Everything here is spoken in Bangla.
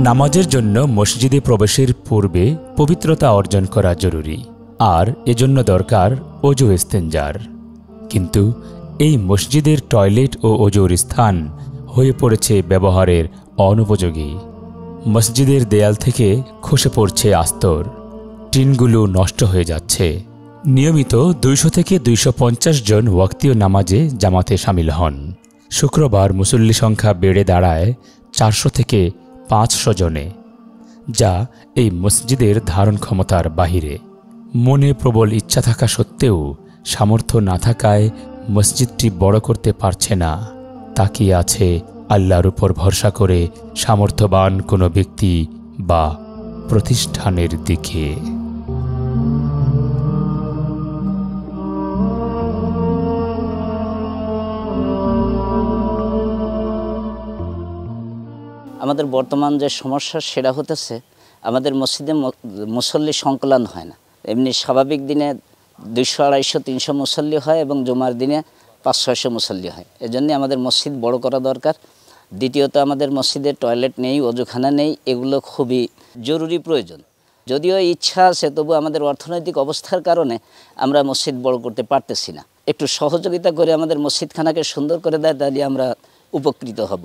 নামাজের জন্য মসজিদে প্রবেশের পূর্বে পবিত্রতা অর্জন করা জরুরি, আর এজন্য দরকার অজু ইস্তেঞ্জার। কিন্তু এই মসজিদের টয়লেট ও অজুর স্থান হয়ে পড়েছে ব্যবহারের অনুপযোগী। মসজিদের দেয়াল থেকে খসে পড়ছে আস্তর, টিনগুলো নষ্ট হয়ে যাচ্ছে। নিয়মিত 200 থেকে 250 জন ওয়াক্তীয় নামাজে জামাতে শামিল হন। শুক্রবার মুসল্লি সংখ্যা বেড়ে দাঁড়ায় 400 থেকে 500 জনে, যা এই মসজিদের ধারণ ক্ষমতার বাহিরে। মনে প্রবল ইচ্ছা থাকা সত্ত্বেও সামর্থ্য না থাকায় মসজিদটি বড় করতে পারছে না। তাকিয়ে আছে আল্লাহর উপর ভরসা করে সামর্থ্যবান কোনো ব্যক্তি বা প্রতিষ্ঠানের দিকে। আমাদের বর্তমান যে সমস্যা সেটা হতেছে আমাদের মসজিদে মুসল্লি সংকলন হয় না। এমনি স্বাভাবিক দিনে 200, 250, 300 মুসল্লি হয় এবং জুমার দিনে 500-600 মুসল্লি হয়। এজন্য আমাদের মসজিদ বড় করা দরকার। দ্বিতীয়ত আমাদের মসজিদে টয়লেট নেই, অজুখানা নেই, এগুলো খুবই জরুরি প্রয়োজন। যদিও ইচ্ছা আছে, তবু আমাদের অর্থনৈতিক অবস্থার কারণে আমরা মসজিদ বড় করতে পারতেছি না। একটু সহযোগিতা করে আমাদের মসজিদখানাকে সুন্দর করে দেয়, তাহলে আমরা উপকৃত হব।